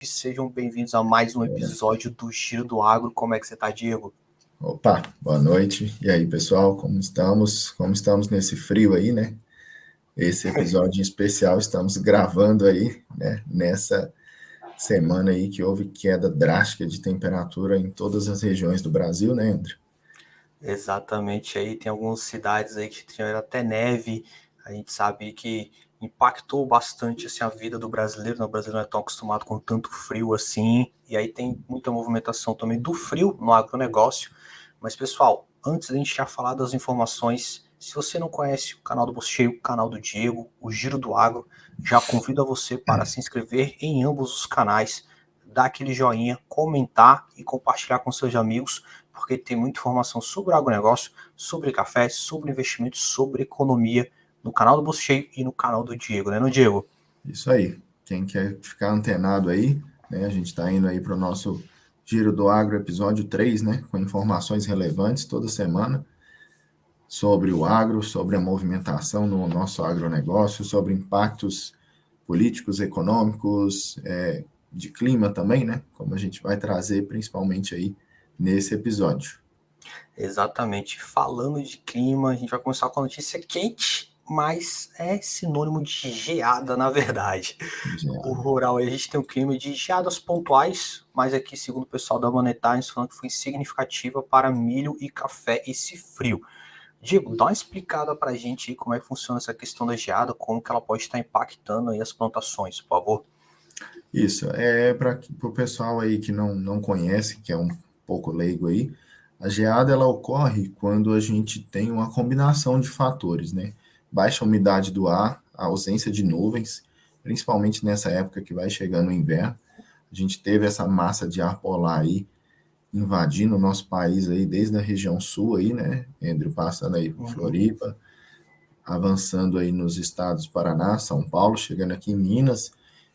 Sejam bem-vindos a mais um episódio do Giro do Agro. Como é que você tá, Diego? Opa, boa noite. E aí, pessoal, como estamos? Como estamos nesse frio aí, né? Esse episódio em especial estamos gravando aí, né? Nessa semana aí que houve queda drástica de temperatura em todas as regiões do Brasil, né, André? Exatamente, aí tem algumas cidades aí que tiveram até neve. A gente sabe que impactou bastante assim, a vida do brasileiro, né? O brasileiro não é tão acostumado com tanto frio assim. E aí tem muita movimentação também do frio no agronegócio. Mas, pessoal, antes da gente já falar das informações, se você não conhece o canal do Bolso Cheio, o canal do Diego, o Giro do Agro, já convido a você para se inscrever em ambos os canais, dar aquele joinha, comentar e compartilhar com seus amigos, porque tem muita informação sobre o agronegócio, sobre café, sobre investimentos, sobre economia no canal do Bolso Cheio e no canal do Diego, né, no Diego? Isso aí. Quem quer ficar antenado aí, né? A gente está indo aí para o nosso Giro do Agro, episódio 3, né? Com informações relevantes toda semana sobre o agro, sobre a movimentação no nosso agronegócio, sobre impactos políticos, econômicos, de clima também, né? Como a gente vai trazer principalmente aí nesse episódio. Exatamente. Falando de clima, a gente vai começar com a notícia quente, mas é sinônimo de geada, na verdade. O Já. rural aí a gente tem um clima de geadas pontuais, mas aqui, segundo o pessoal da Monetários, falando que foi significativa para milho e café esse frio. Diego, dá uma explicada pra gente aí como é que funciona essa questão da geada, como que ela pode estar impactando aí as plantações, por favor. Isso, é para o pessoal aí que não conhece, que é um pouco leigo aí, a geada ela ocorre quando a gente tem uma combinação de fatores, né? Baixa umidade do ar, a ausência de nuvens, principalmente nessa época que vai chegando o inverno. A gente teve essa massa de ar polar aí invadindo o nosso país aí, desde a região sul aí, né, Andrew, passando aí por Uhum. Floripa, avançando aí nos estados do Paraná, São Paulo, chegando aqui em Minas,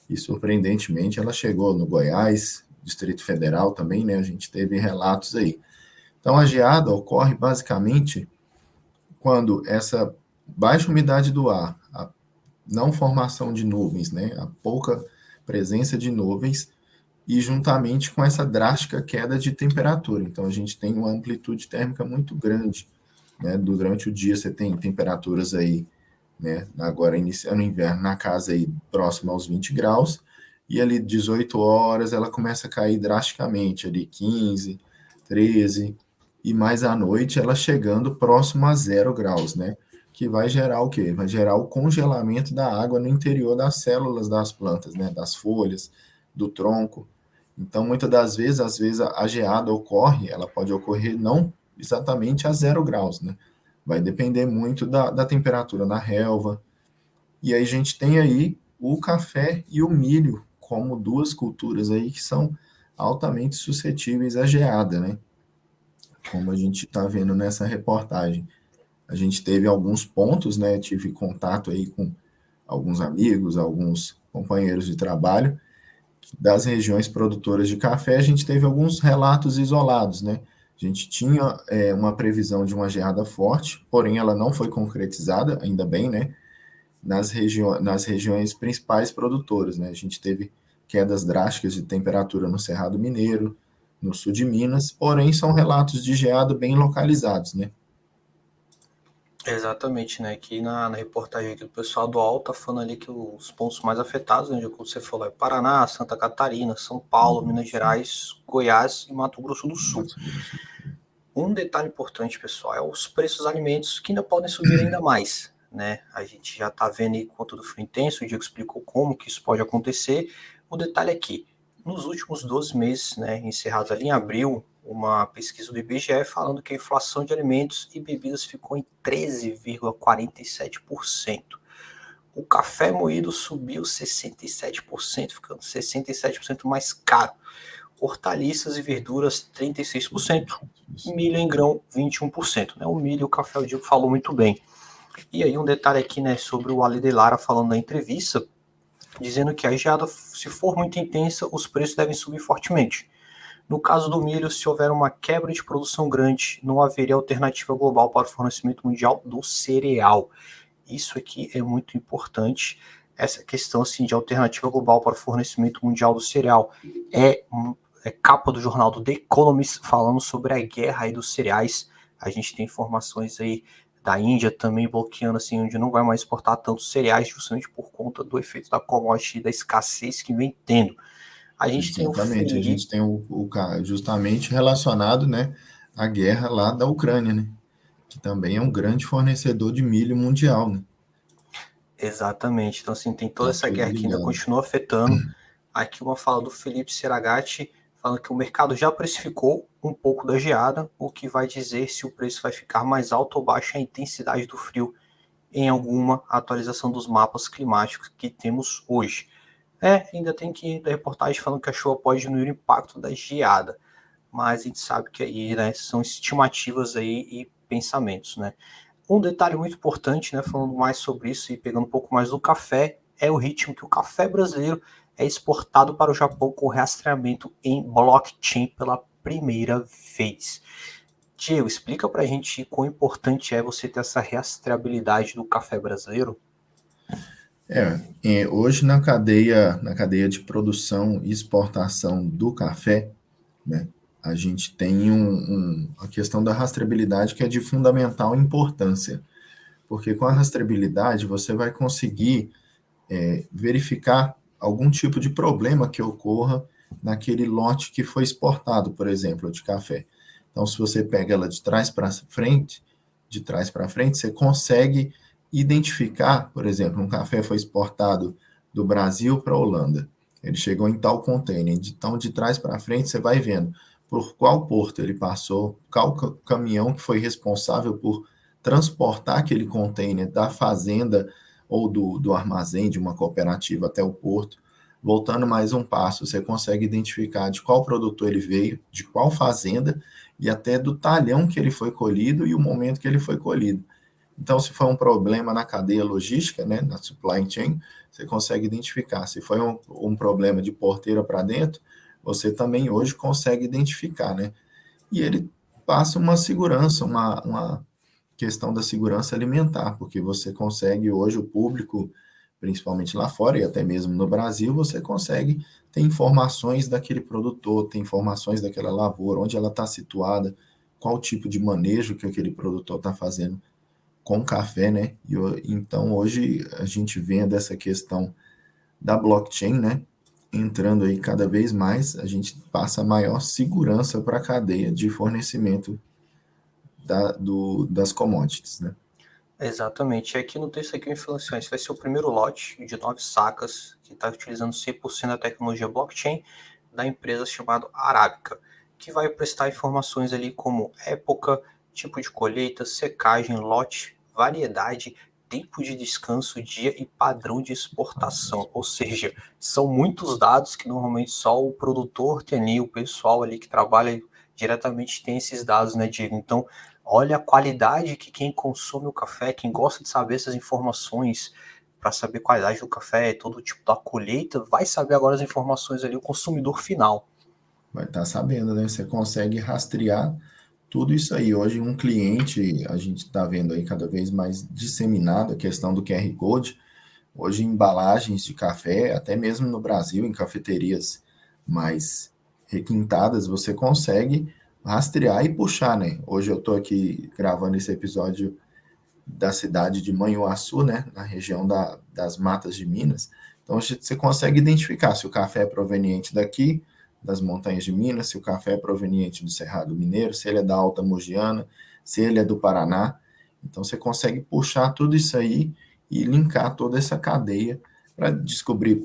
e surpreendentemente ela chegou no Goiás, Distrito Federal também, né, a gente teve relatos aí. Então a geada ocorre basicamente quando essa baixa umidade do ar, a não formação de nuvens, né, a pouca presença de nuvens, e juntamente com essa drástica queda de temperatura. Então, a gente tem uma amplitude térmica muito grande, né? Durante o dia, você tem temperaturas aí, né? Agora, iniciando o inverno, na casa aí, próximo aos 20 graus, e ali 18 horas ela começa a cair drasticamente, ali 15, 13, e mais à noite ela chegando próximo a 0 graus, né? Que vai gerar o quê? Vai gerar o congelamento da água no interior das células das plantas, né? Das folhas, do tronco. Então, muitas das vezes, às vezes a geada ocorre, ela pode ocorrer não exatamente a 0 graus, né? Vai depender muito da temperatura na relva. E aí a gente tem aí o café e o milho como duas culturas aí que são altamente suscetíveis à geada, né? Como a gente está vendo nessa reportagem. A gente teve alguns pontos, né? Tive contato aí com alguns amigos, alguns companheiros de trabalho das regiões produtoras de café. A gente teve alguns relatos isolados, né? A gente tinha uma previsão de uma geada forte, porém ela não foi concretizada, ainda bem, né? Nas regiões principais produtoras, né? A gente teve quedas drásticas de temperatura no Cerrado Mineiro, no sul de Minas, porém são relatos de geada bem localizados, né? Exatamente, né? Aqui na reportagem aqui do pessoal do Alto, tá falando ali que os pontos mais afetados, né, como você falou, é Paraná, Santa Catarina, São Paulo, Minas Sim, Gerais, Goiás e Mato Grosso do Sul. Mato Grosso. Um detalhe importante, pessoal, é os preços dos alimentos que ainda podem subir ainda mais, né? A gente já está vendo aí quanto do frio intenso, o Diego explicou como que isso pode acontecer. O detalhe é que, nos últimos 12 meses, né, encerrados ali em abril, uma pesquisa do IBGE falando que a inflação de alimentos e bebidas ficou em 13,47%. O café moído subiu 67%, ficando 67% mais caro. Hortaliças e verduras, 36%. Milho em grão, 21%. Né? O milho e o café, o Diego falou muito bem. E aí um detalhe aqui, né, sobre o Ali de Lara falando na entrevista, dizendo que a geada, se for muito intensa, os preços devem subir fortemente. No caso do milho, se houver uma quebra de produção grande, não haveria alternativa global para o fornecimento mundial do cereal. Isso aqui é muito importante. essa questão assim, de alternativa global para o fornecimento mundial do cereal. É capa do jornal do The Economist falando sobre a guerra aí dos cereais. A gente tem informações aí da Índia também bloqueando assim, onde não vai mais exportar tantos cereais, justamente por conta do efeito da commodity e da escassez que vem tendo. A gente tem o Exatamente, a gente Felipe. tem justamente relacionado, né, à guerra lá da Ucrânia, né, que também é um grande fornecedor de milho mundial, né, Exatamente. Então, assim, tem toda tá essa tudo guerra que ainda ligado. continua afetando. Aqui uma fala do Felipe Seragati, falando que o mercado já precificou um pouco da geada, o que vai dizer se o preço vai ficar mais alto ou baixo a intensidade do frio em alguma atualização dos mapas climáticos que temos hoje. Ainda tem que da reportagem falando que a chuva pode diminuir o impacto da geada, mas a gente sabe que aí, né, são estimativas aí e pensamentos, né? Um detalhe muito importante, né, falando mais sobre isso e pegando um pouco mais do café, é o ritmo que o café brasileiro é exportado para o Japão com rastreamento em blockchain pela primeira vez. Diego, explica para a gente quão importante é você ter essa rastreabilidade do café brasileiro. Hoje na cadeia de produção e exportação do café, né, a gente tem a questão da rastreabilidade que é de fundamental importância, porque com a rastreabilidade você vai conseguir verificar algum tipo de problema que ocorra naquele lote que foi exportado, por exemplo, de café. Então, se você pega ela de trás para frente, você consegue identificar, por exemplo, um café foi exportado do Brasil para a Holanda. Ele chegou em tal container. Então, de trás para frente, você vai vendo por qual porto ele passou, qual caminhão que foi responsável por transportar aquele container da fazenda ou do armazém de uma cooperativa até o porto. Voltando mais um passo, você consegue identificar de qual produtor ele veio, de qual fazenda e até do talhão que ele foi colhido e o momento que ele foi colhido. Então, se foi um problema na cadeia logística, né, na supply chain, você consegue identificar. Se foi um problema de porteira para dentro, você também hoje consegue identificar, né? E ele passa uma segurança, uma questão da segurança alimentar, porque você consegue hoje, o público, principalmente lá fora e até mesmo no Brasil, você consegue ter informações daquele produtor, ter informações daquela lavoura, onde ela está situada, qual tipo de manejo que aquele produtor está fazendo com café, né? Então, hoje, a gente vendo essa questão da blockchain, né? Entrando aí cada vez mais, a gente passa maior segurança para a cadeia de fornecimento das commodities, né? Exatamente. E aqui no texto aqui, o influenciante vai ser o primeiro lote de 9 sacas que está utilizando 100% da tecnologia blockchain da empresa chamada Arábica, que vai prestar informações ali como época, tipo de colheita, secagem, lote, variedade, tempo de descanso, dia e padrão de exportação. Ou seja, são muitos dados que normalmente só o produtor tem ali, o pessoal ali que trabalha diretamente tem esses dados, né, Diego? Então, olha a qualidade que quem consome o café, quem gosta de saber essas informações, para saber a qualidade do café, todo tipo da colheita, vai saber agora as informações ali, o consumidor final. Vai estar sabendo, né? Você consegue rastrear tudo isso aí. Hoje, um cliente, a gente está vendo aí cada vez mais disseminado a questão do QR Code. Hoje, embalagens de café, até mesmo no Brasil, em cafeterias mais requintadas, você consegue rastrear e puxar, né? Hoje eu estou aqui gravando esse episódio da cidade de Manhuaçu, né? Na região das Matas de Minas. Então, você consegue identificar se o café é proveniente daqui, das montanhas de Minas, se o café é proveniente do Cerrado Mineiro, se ele é da Alta Mogiana, se ele é do Paraná. Então, você consegue puxar tudo isso aí e linkar toda essa cadeia para descobrir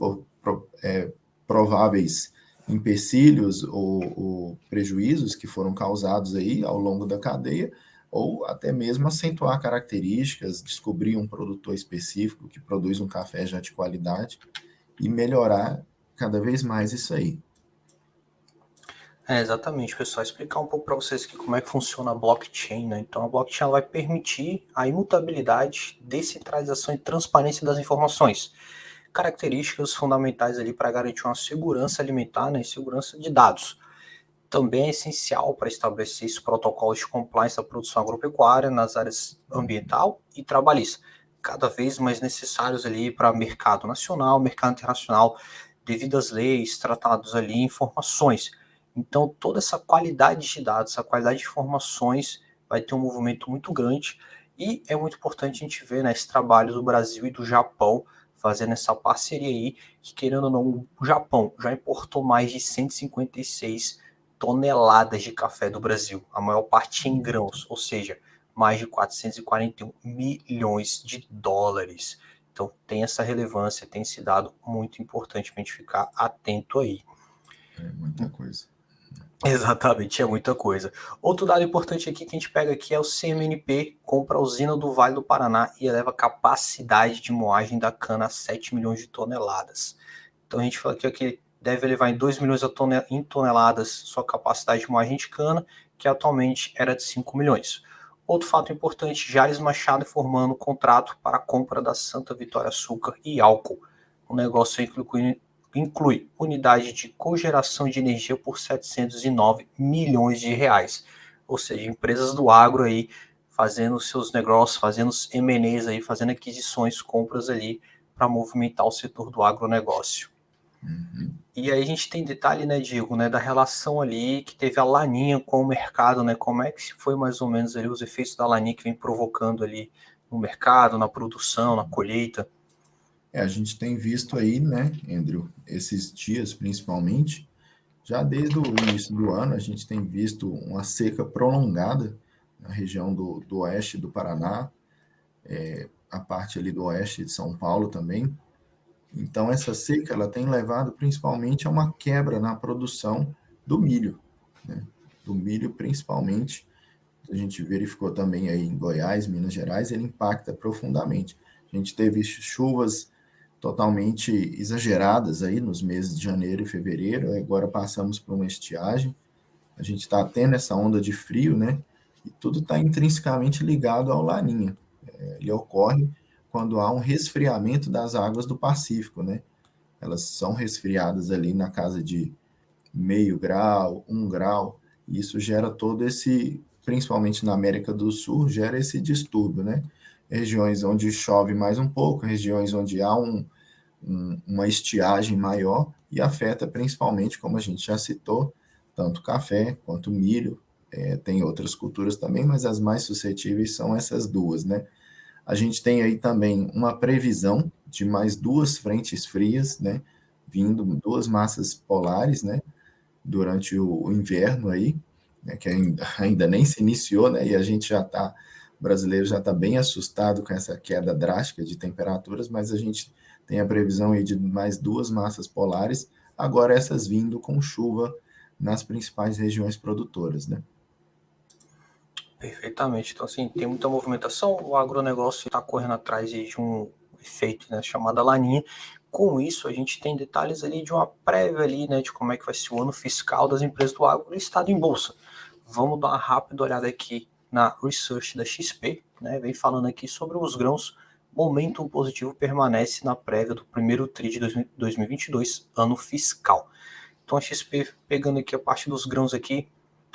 prováveis empecilhos ou prejuízos que foram causados aí ao longo da cadeia, ou até mesmo acentuar características, descobrir um produtor específico que produz um café já de qualidade e melhorar cada vez mais isso aí. Exatamente, pessoal. Explicar um pouco para vocês aqui como é que funciona a blockchain, né? Então, a blockchain ela vai permitir a imutabilidade, descentralização e transparência das informações. Características fundamentais ali para garantir uma segurança alimentar, né, e segurança de dados. Também é essencial para estabelecer esses protocolos de compliance da produção agropecuária nas áreas ambiental e trabalhista. cada vez mais necessários ali para mercado nacional, mercado internacional, devido às leis, tratados ali, informações. Então, toda essa qualidade de dados, essa qualidade de informações vai ter um movimento muito grande e é muito importante a gente ver, né, esse trabalho do Brasil e do Japão fazendo essa parceria aí, que querendo ou não, o Japão já importou mais de 156 toneladas de café do Brasil, a maior parte em grãos, ou seja, mais de 441 milhões de dólares. Então tem essa relevância, tem esse dado muito importante para a gente ficar atento aí. É muita coisa. Exatamente, é muita coisa. Outro dado importante aqui que a gente pega aqui é o CMNP compra a usina do Vale do Paraná e eleva a capacidade de moagem da cana a 7 milhões de toneladas. Então a gente fala que deve levar em 2 milhões em toneladas sua capacidade de moagem de cana, que atualmente era de 5 milhões. Outro fato importante, Jales Machado informando contrato para a compra da Santa Vitória Açúcar e Álcool. O negócio inclui unidade de cogeração de energia por 709 milhões de reais. Ou seja, empresas do agro aí fazendo seus negócios, fazendo os M&As aí, fazendo aquisições, compras ali para movimentar o setor do agronegócio. Uhum. E aí a gente tem detalhe, né, Diego, né, da relação ali que teve a Laninha com o mercado, né, como é que foi mais ou menos ali os efeitos da Laninha que vem provocando ali no mercado, na produção, na colheita. A gente tem visto aí, né, Andrew, esses dias principalmente, já desde o início do ano, a gente tem visto uma seca prolongada na região do oeste do Paraná, a parte ali do oeste de São Paulo também. Então, essa seca ela tem levado principalmente a uma quebra na produção do milho, né? Do milho principalmente. A gente verificou também aí em Goiás, Minas Gerais, ele impacta profundamente. A gente teve chuvas totalmente exageradas aí nos meses de janeiro e fevereiro, agora passamos por uma estiagem, a gente está tendo essa onda de frio, né? E tudo está intrinsecamente ligado ao Laninha. Ele ocorre quando há um resfriamento das águas do Pacífico, né? Elas são resfriadas ali na casa de meio grau, 1 grau, e isso gera todo esse, principalmente na América do Sul, gera esse distúrbio, né? Regiões onde chove mais um pouco, regiões onde há uma estiagem maior e afeta principalmente, como a gente já citou, tanto café quanto milho. Tem outras culturas também, mas as mais suscetíveis são essas duas, né? A gente tem aí também uma previsão de mais duas frentes frias, né? Vindo, duas massas polares, né? Durante o inverno aí, né? Que ainda nem se iniciou, né? E a gente já está, o brasileiro já está bem assustado com essa queda drástica de temperaturas, mas a gente tem a previsão aí de mais duas massas polares, agora essas vindo com chuva nas principais regiões produtoras, né? Perfeitamente. Então, assim, tem muita movimentação, o agronegócio está correndo atrás de um efeito, né, chamado Laninha. Com isso, a gente tem detalhes ali de uma prévia ali, né, de como é que vai ser o ano fiscal das empresas do agro listado em bolsa. Vamos dar uma rápida olhada aqui na research da XP, né, vem falando aqui sobre os grãos. Momentum positivo permanece na prévia do primeiro TRI de 2022, ano fiscal. Então a XP pegando aqui a parte dos grãos aqui,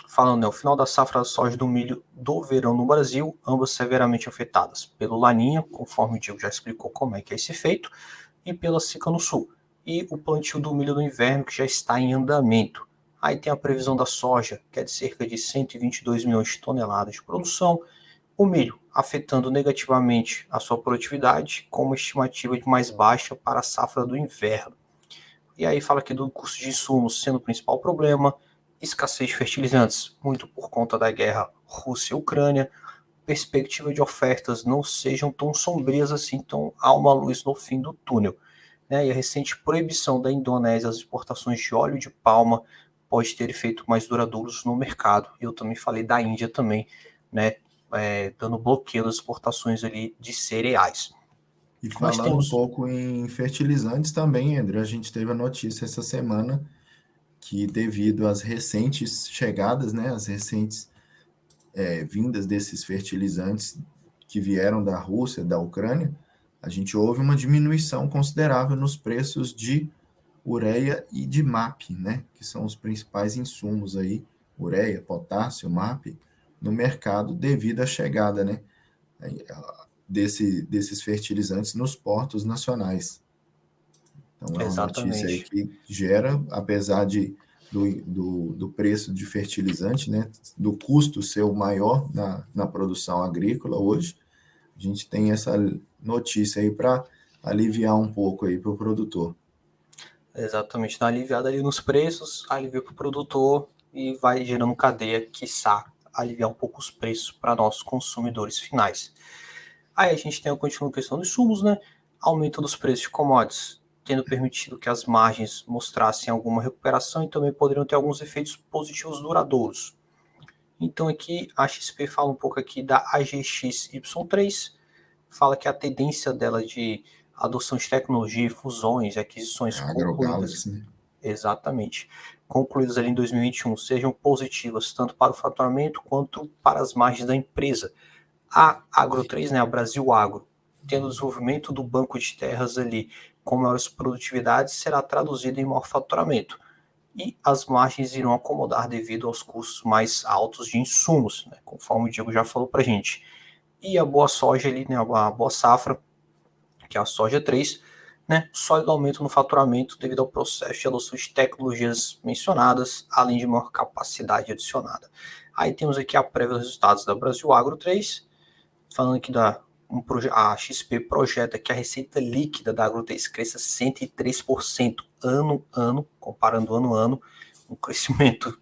falando, né, o final da safra da soja do milho do verão no Brasil, ambas severamente afetadas pelo Laninha, conforme o Diego já explicou como é que é esse efeito, e pela seca no sul, e o plantio do milho no inverno que já está em andamento. Aí tem a previsão da soja, que é de cerca de 122 milhões de toneladas de produção, o milho afetando negativamente a sua produtividade, com uma estimativa de mais baixa para a safra do inverno. E aí fala aqui do custo de insumos sendo o principal problema, escassez de fertilizantes, muito por conta da guerra Rússia e Ucrânia, perspectiva de ofertas não sejam tão sombrias assim, então há uma luz no fim do túnel. Né? E a recente proibição da Indonésia às exportações de óleo de palma pode ter efeitos mais duradouros no mercado. Eu também falei da Índia também, né? Dando bloqueio às exportações ali de cereais. E Nós falando um temos. pouco em fertilizantes também, André, a gente teve a notícia essa semana que devido às recentes chegadas, né, as recentes vindas desses fertilizantes que vieram da Rússia, da Ucrânia, a gente houve uma diminuição considerável nos preços de ureia e de MAP, né, que são os principais insumos aí, ureia, potássio, MAP, no mercado devido à chegada, né. desses fertilizantes nos portos nacionais. Então, é uma notícia aí Exatamente. que gera, apesar do preço de fertilizante, né, do custo ser o maior na produção agrícola hoje, a gente tem essa notícia aí para aliviar um pouco aí para o produtor. Exatamente. Dá uma aliviada ali nos preços, alivia para o produtor e vai gerando cadeia, quiçá, aliviar um pouco os preços para nossos consumidores finais. Aí a gente tem a continua questão dos insumos, né? Aumento dos preços de commodities, tendo permitido que as margens mostrassem alguma recuperação e também poderiam ter alguns efeitos positivos duradouros. Então aqui a XP fala um pouco aqui da AGXY3, fala que a tendência dela de adoção de tecnologia, fusões, aquisições A concluídas, AgroGalaxy, né? exatamente, concluídas ali em 2021, sejam positivas tanto para o faturamento quanto para as margens da empresa. A Agro3, né, a Brasil Agro, tendo o desenvolvimento do banco de terras ali com maiores produtividades, será traduzido em maior faturamento. E as margens irão acomodar devido aos custos mais altos de insumos, né, conforme o Diego já falou para a gente. E a boa soja ali, né, a boa safra, que é a soja 3, né, sólido aumento no faturamento devido ao processo de adoção de tecnologias mencionadas, além de maior capacidade adicionada. Aí temos aqui a prévia dos resultados da Brasil Agro 3, falando que a XP projeta que a receita líquida da Agro3 cresça 103% ano a ano, comparando ano a ano, um crescimento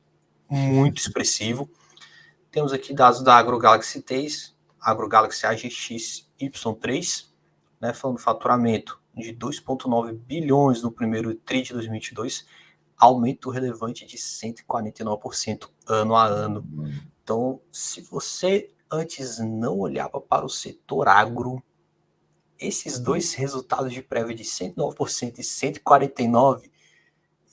muito expressivo. Temos aqui dados da AgroGalaxy 3, AgroGalaxy AGXY3, né, falando do faturamento de 2,9 bilhões no primeiro TRI de 2022, aumento relevante de 149% ano a ano. Então, se você antes não olhava para o setor agro, esses dois resultados de prévia de 109% e 149%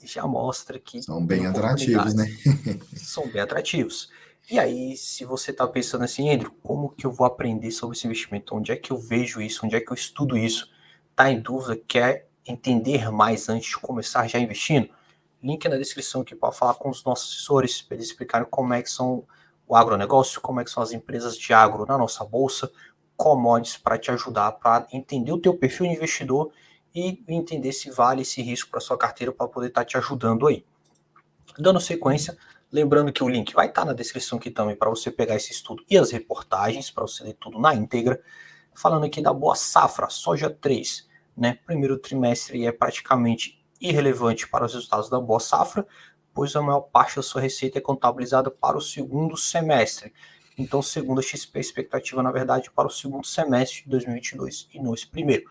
já mostra que São tem bem atrativos, né? oportunidades. São bem atrativos. E aí, se você está pensando assim, Andrew, como que eu vou aprender sobre esse investimento? Onde é que eu vejo isso? Onde é que eu estudo isso? Está em dúvida? Quer entender mais antes de começar já investindo? Link na descrição aqui para falar com os nossos assessores, para eles explicarem como é que são o agronegócio, como é que são as empresas de agro na nossa bolsa, commodities para te ajudar para entender o teu perfil de investidor e entender se vale esse risco para sua carteira para poder estar te ajudando aí. Dando sequência, lembrando que o link vai estar na descrição aqui também para você pegar esse estudo e as reportagens, para você ler tudo na íntegra. Falando aqui da boa safra, soja 3, né? Primeiro trimestre é praticamente irrelevante para os resultados da boa safra, pois a maior parte da sua receita é contabilizada para o segundo semestre. Então, segundo a XP, a expectativa, na verdade, para o segundo semestre de 2022 e não esse primeiro.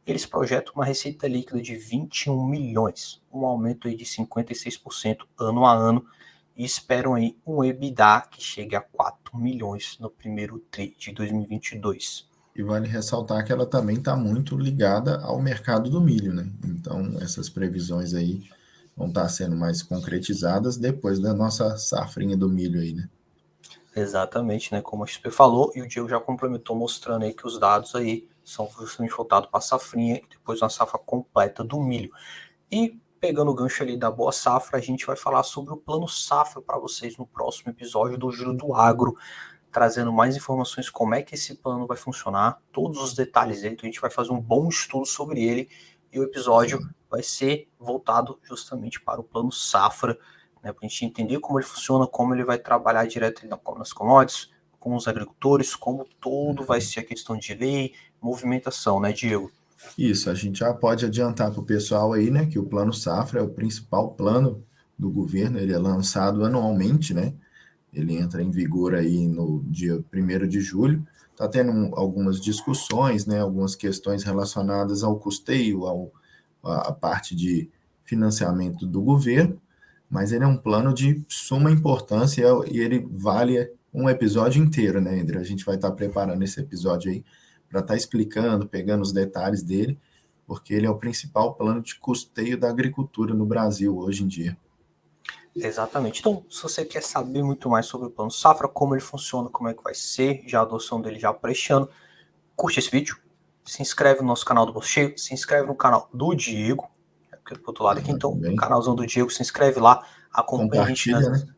Eles projetam uma receita líquida de 21 milhões, um aumento aí de 56% ano a ano, e esperam aí um EBITDA que chegue a 4 milhões no primeiro TRI de 2022. E vale ressaltar que ela também está muito ligada ao mercado do milho, né? Então, essas previsões aí vão estar sendo mais concretizadas depois da nossa safrinha do milho aí, né? Exatamente, né? Como a XP falou, e o Diego já complementou mostrando aí que os dados aí são justamente voltados para a safrinha e depois uma safra completa do milho. E pegando o gancho ali da boa safra, a gente vai falar sobre o plano safra para vocês no próximo episódio do Giro do Agro, trazendo mais informações como é que esse plano vai funcionar, todos os detalhes dele, então a gente vai fazer um bom estudo sobre ele e o episódio vai ser voltado justamente para o plano safra, né, para a gente entender como ele funciona, como ele vai trabalhar direto nas commodities, com os agricultores, como todo vai ser a questão de lei, movimentação, né, Diego? Isso, a gente já pode adiantar para o pessoal aí, né, que o Plano Safra é o principal plano do governo, ele é lançado anualmente, né? Ele entra em vigor aí no dia 1º de julho. Está tendo algumas discussões, né, algumas questões relacionadas ao custeio, à parte de financiamento do governo, mas ele é um plano de suma importância e ele vale um episódio inteiro, né, André? A gente vai estar preparando esse episódio aí para estar explicando, pegando os detalhes dele, porque ele é o principal plano de custeio da agricultura no Brasil hoje em dia. Exatamente. Então, se você quer saber muito mais sobre o plano safra, como ele funciona, como é que vai ser, já a adoção dele já para este ano, curte esse vídeo, se inscreve no nosso canal do Bolso Cheio, se inscreve no canal do Diego, aqui do outro lado aqui, então, o Também canalzão do Diego, se inscreve lá, acompanha a gente compartilha, nas... né?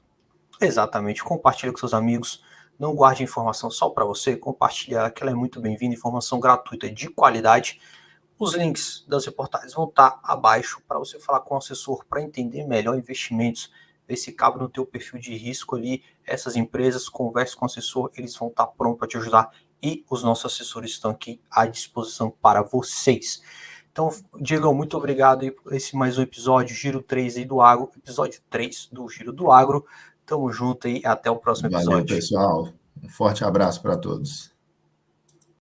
Exatamente, compartilha com seus amigos, Não guarde informação só para você, compartilhe ela, que ela é muito bem-vinda, informação gratuita de qualidade. Os links das reportagens vão estar abaixo para você falar com o assessor para entender melhor investimentos, ver se cabe no teu perfil de risco ali. Essas empresas, converse com o assessor, eles vão estar prontos para te ajudar e os nossos assessores estão aqui à disposição para vocês. Então, Diego, muito obrigado aí por esse mais um episódio, Giro 3 aí do Agro, episódio 3 do Giro do Agro. Tamo junto aí, até o próximo Valeu, episódio. pessoal. Um forte abraço para todos.